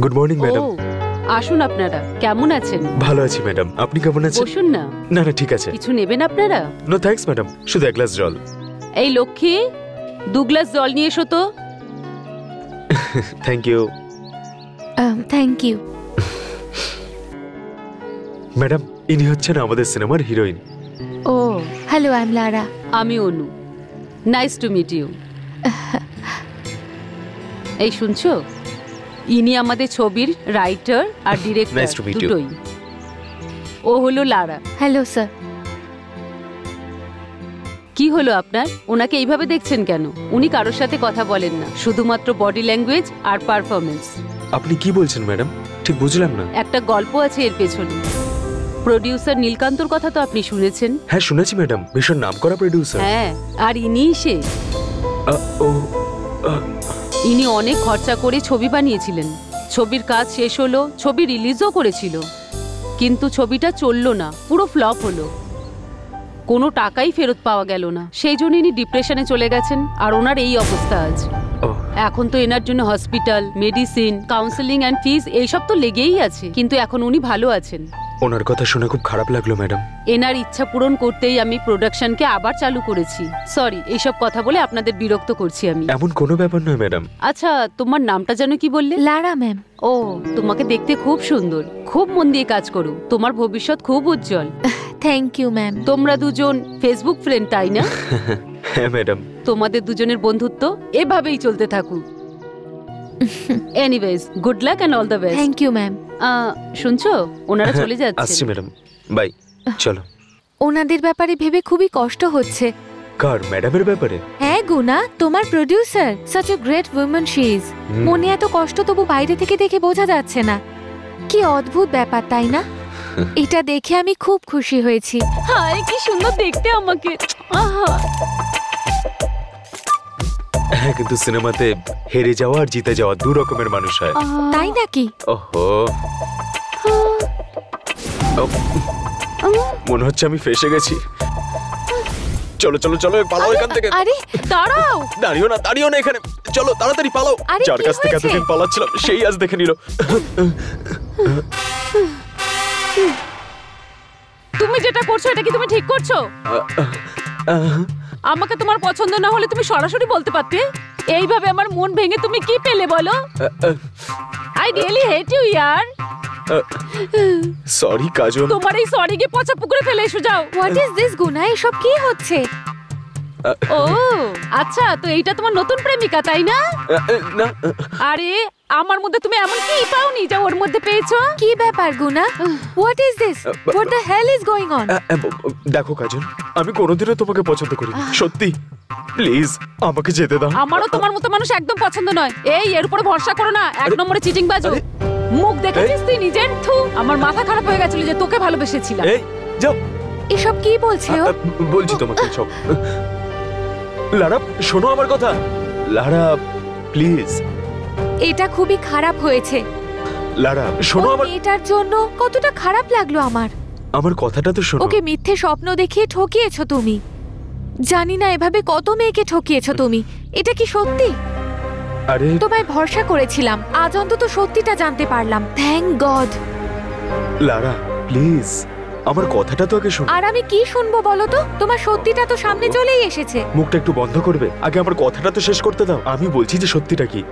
Good morning madam. আসুন, আপনারা কেমন আছেন? ভালো আছি ম্যাডাম, আপনি কেমন আছেন? বসুন না। না না ঠিক আছে। কিছু নেবেন আপনারা? নো থ্যাঙ্কস ম্যাডাম, শুধু এক গ্লাস জল। এই লক্ষ্মী, 2 গ্লাস জল নিয়ে এসো তো। Thank you. Thank you. Madam, ইনি হচ্ছেন আমাদের সিনেমার হিরোইন। ও হ্যালো, আই এম লারা। আমি Anu. Nice to meet you. এই শুনছো, ইনি আমাদের ছবির রাইটার আর ডিরেক্টর দুটোই। ও হলো লারা। Hello sir. কি হলো আপনার? ওনাকে এইভাবে দেখছেন কেন? উনি কারোর সাথে কথা বলেন না, শুধুমাত্র বডি ল্যাঙ্গুয়েজ আর পারফরমেন্স। আপনি কি বলছেন ম্যাডাম? ঠিক বুঝলাম না। একটা গল্প আছে এর পেছনে। প্রোডিউসার নীলকান্তর কথা তো আপনি শুনেছেন? হ্যাঁ শুনেছি ম্যাডাম, ভীষণ নামকরা প্রোডিউসার। হ্যাঁ, আর ইনিই সে। ইনি অনেক খরচা করে ছবি বানিয়েছিলেন। ছবির কাজ শেষ হলো, ছবি রিলিজও করেছিল, কিন্তু ছবিটা চললো না, পুরো ফ্লপ হলো। কোনো টাকাই ফেরত পাওয়া গেল না। সেই জন্য ইনি ডিপ্রেশনে চলে গেছেন, আর ওনার এই অবস্থা আজ। এখন তো এনার জন্য হসপিটাল, মেডিসিন, কাউন্সেলিং অ্যান্ড ফিজ এইসব তো লেগেই আছে, কিন্তু এখন উনি ভালো আছেন। ওনার কথা শুনে খুব খারাপ লাগলো ম্যাডাম। এনার ইচ্ছা পূরণ করতেই আমি প্রোডাকশনকে আবার চালু করেছি। সরি, এইসব কথা বলে আপনাদের বিরক্ত করছি আমি। এমন কোনো ব্যাপার নয় ম্যাডাম। আচ্ছা, তোমার নামটা যেন কি বললে? লারা ম্যাম। ও, তোমাকে দেখতে খুব সুন্দর। খুব মন দিয়ে কাজ করো, তোমার ভবিষ্যৎ খুব উজ্জ্বল। Thank you ma'am. তোমরা দুজন ফেসবুক ফ্রেন্ড, তাই না? হ্যাঁ ম্যাডাম। তোমাদের দুজনের বন্ধুত্ব এভাবেই চলতে থাকুক। Anyways, good luck and all the best. Thank you ma'am. শুনছো, ওনারা চলে যাচ্ছে। আসছি ম্যাডাম, বাই। চলো। ওনাদের ব্যাপারে ভেবে খুবই কষ্ট হচ্ছে। কার? ম্যাডামের ব্যাপারে? হ্যাঁ গুনা, তোমার producer. Such a great women she is. মনে এত কষ্ট তবু বাইরে থেকে দেখে বোঝা যাচ্ছে না। কি অদ্ভুত ব্যাপার, তাই না? এটা দেখে আমি খুব খুশি হয়েছি। হায়, কি সুন্দর দেখতে আমাকে। হ্যাঁ, কিন্তু সিনেমাতে হেরে যাওয়া আর জিতে যাওয়া দু রকমের মানুষ হয়। তাই নাকি? ওহো, মনে হচ্ছে আমি ফেসে গেছি। চলো চলো চলো, পালাও এখান থেকে। আরে দাঁড়াও। দাঁড়িও না এখানে, চলো তাড়াতাড়ি পালাও। যার কাছ থেকে এতদিন পালাচ্ছিলাম সেই আজ দেখে নিল। তুমি যেটা করছো এটা কি তুমি ঠিক করছো? আমাকে তোমার পছন্দ না হলে তুমি সরাসরি বলতে পারতে। এইভাবে আমার মন ভেঙে তুমি কি পেলে বলো? আই রিয়েলি হেট ইউ ইয়ার। সরি কাজল। তোমার এই সরি কে পচা পুকুরে ফেলে এসো, যাও। হোয়াট ইজ দিস গুনা? এসব কি হচ্ছে? ও আচ্ছা, তো এইটা তোমার নতুন প্রেমিকা, তাই না? না। আরে, আমার মধ্যে তুমি এমন কি পাওনি যা ওর মধ্যে পেয়েছো? কি ব্যাপার গুনা? What is this? What the hell is going on? দেখো কাজল, আমি কোনোদিনও তোমাকে পছন্দ করি সত্যি। প্লিজ আমাকে যেতে দাও। আমারও তোমার মতো মানুষ একদম পছন্দ নয়। এই, এর উপরে ভরসা করো না, এক নম্বরে চিটিং বাজো। মুখ দেখেছিস তুই নিজের? থু, আমার মাথা খারাপ হয়ে গেছিল যে তোকে ভালোবেসেছিলাম। এই যাও। এসব কি বলছো? বলছি তোমাকে সব। লারা শোনো আমার কথা। লারা প্লিজ। এটা খুবই খারাপ হয়েছে। লারা শোনো আমার। এটার জন্য কতটা খারাপ লাগলো আমার কথাটা তো শোনো। ওকে মিথ্যে স্বপ্ন দেখিয়ে ঠকিয়েছো তুমি। জানি না এভাবে কত মেয়েকে ঠকিয়েছো তুমি। এটা কি সত্যি? আরে তোমায় ভরসা করেছিলাম, আজ অন্তত সত্যিটা জানতে পারলাম। Thank god. লারা প্লিজ আমার কথাটা তো আগে শোনো। আর আমি কি শুনবো বলো তো? তোমার সত্যিটা তো সামনে চলেই এসেছে। মুখটা একটু বন্ধ করবে? আগে আমার কথাটা তো শেষ করতে দাও। আমি বলছি যে সত্যিটা কি।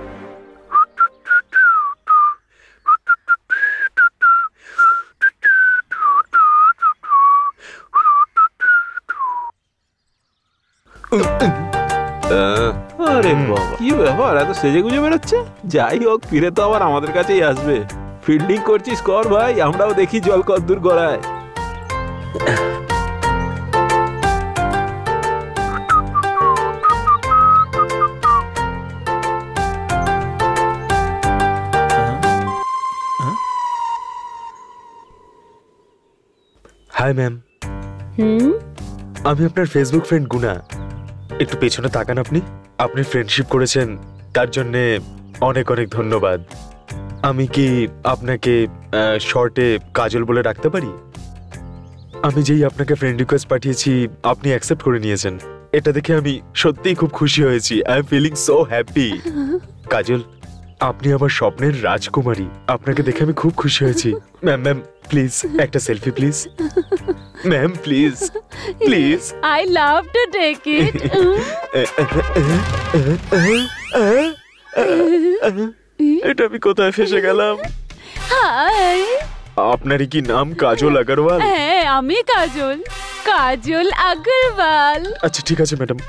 আরে বাবা, কি ব্যাপার, এত সেজে গুজে বেরোচ্ছে? যাই হোক, ফিরে তো আবার আমাদের কাছেই আসবে। ফিল্ডিং করছিস কর ভাই, আমরাও দেখি জল কদ্দূর গড়ায়। Hi ma'am. আমি আপনার ফেসবুক ফ্রেন্ড গুনা। একটু পেছনে তাকান। আপনি ফ্রেন্ডশিপ করেছেন, তার জন্য অনেক অনেক ধন্যবাদ। আমি কি আপনাকে শর্টে কাজল বলে ডাকতে পারি? আমি যেই আপনাকে ফ্রেন্ড রিকোয়েস্ট পাঠিয়েছি আপনি অ্যাকসেপ্ট করে নিয়েছেন। এটা দেখে আমি সত্যিই খুব খুশি হয়েছি। I am feeling so happy. Kajol, আপনি আমার স্বপ্নের রাজকুমারী। আপনাকে দেখে আমি খুব খুশি হয়েছি। ম্যাম ম্যাম প্লিজ একটা selfie please. Ma'am please please. I love to take it. এটা আমি কোথায় ফেসে গেলাম? হাই, আপনারই কি নাম কাজল আগরওয়াল? হ্যাঁ আমি কাজল, কাজল আগরওয়াল। আচ্ছা ঠিক আছে ম্যাডাম,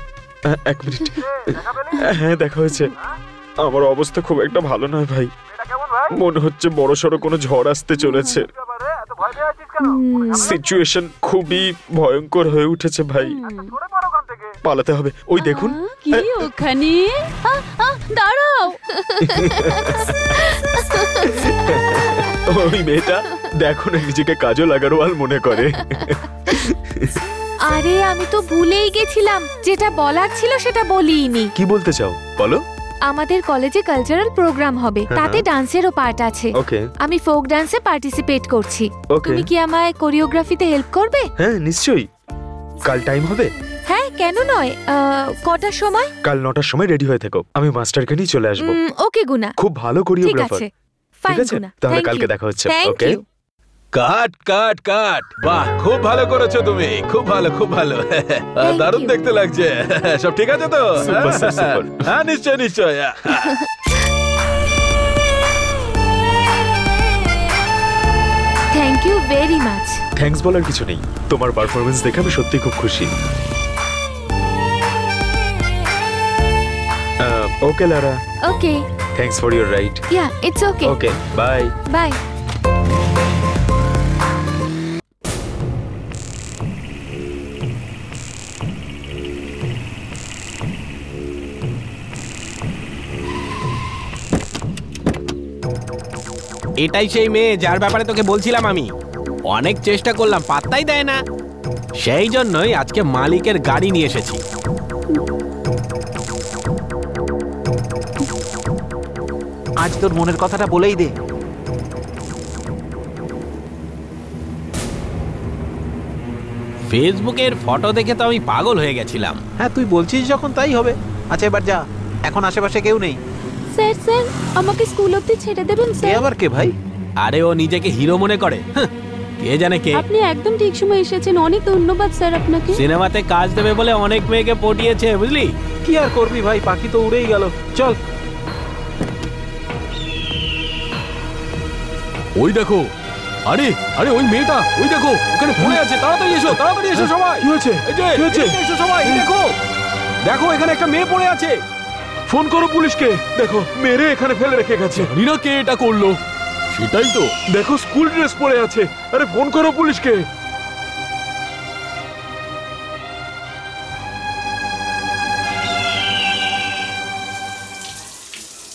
এক মিনিট। হ্যাঁ দেখা হয়েছে। আমার অবস্থা খুব একটা ভালো নয় ভাই, মনে হচ্ছে বড়সড় কোনো ঝড় আসতে চলেছে। সিচুয়েশন খুবই ভয়ঙ্কর হয়ে উঠেছে ভাই, পালাতে হবে। ওই দেখুন কি ওখানে? দাঁড়াও। ওই মেয়েটা, দেখো না নিজেকে কাজল আগরওয়াল মনে করে। আরে আমি তো ভুলেই গেছিলাম, যেটা বলার ছিল সেটা বলিনি। কি বলতে চাও বলো? আমাদের কলেজে কালচারাল প্রোগ্রাম হবে, তাতে ডান্সেরও পার্ট আছে। ওকে। আমি ফোক ডান্সে পার্টিসিপেট করছি। Okay. তুমি কি আমায় কোরিওগ্রাফিতে হেল্প করবে? হ্যাঁ নিশ্চয়ই। কাল টাইম হবে? হ্যাঁ কেন নয়। কটার সময়? কাল 9টার সময় রেডি হয়ে থেকো, আমি মাস্টারকে নিয়ে চলে আসবো। ওকে গুনা, খুব ভালো ঠিক কোরিওগ্রাফার। আছে। ঠিক ফাইন আছে গুনা, তাহলে কালকে দেখা হচ্ছে। Thank okay. ইউ। কাট কাট কাট, বাহ খুব ভালো করেছো তুমি, খুব ভালো খুব ভালো। দারুণ you. দেখতে লাগছে। সব ঠিক আছে তো? Super, sir, super. হ্যাঁ নিশ্চয় নিশ্চয়। Thank you very much. Thanks বলার কিছু নেই, তোমার পারফরমেন্স দেখে আমি সত্যি খুব খুশি। Okay Lara, okay, thanks for your ride. Yeah it's okay. Okay bye. Bye. এটাই সেই মেয়ে যার ব্যাপারে তোকে বলছিলাম আমি। অনেক চেষ্টা করলাম, পাত্তাই দেয় না। সেই জন্যই আজকে মালিকের গাড়ি নিয়ে এসেছি। আজ তোর মনের কথাটা বলেই দে। ফেসবুকের ফটো দেখে তো আমি পাগল হয়ে গেছিলাম। হ্যাঁ তুই বলছিস যখন তাই হবে। আচ্ছা এবার যা, এখন আশেপাশে কেউ নেই। স্যার স্যার আমাকে স্কুল অবধি ছেড়ে দেবেন এ স্যার? আবার কে ভাই? আরে ও নিজেকে হিরো মনে করে। কে জানে কে। আপনি একদম ঠিক সময় এসেছেন, অনেক ধন্যবাদ স্যার আপনাকে। সিনেমাতে কাজ দেবে বলে অনেক মেয়েকে পটিয়েছে বুঝলি। কি আর করবি ভাই, পাখি তো উড়েই গেল। চল। ওই দেখো, আরে আরে ওই মেয়েটা, ওই দেখো ওখানে পড়ে আছে। তাড়াতাড়ি এসো, তাড়াতাড়ি এসো সবাই। কি হয়েছে? এই যে কি হয়েছে? এদিকে এসো সবাই, এই দেখো দেখো এখানে একটা মেয়ে পড়ে আছে। ফোন করো পুলিশকে। দেখো মেরে এখানে ফেলে রেখে গেছে। জানি না কে এটা করলো। সেটাই তো। দেখো স্কুল ড্রেস পরে আছে। আরে ফোন করো পুলিশকে।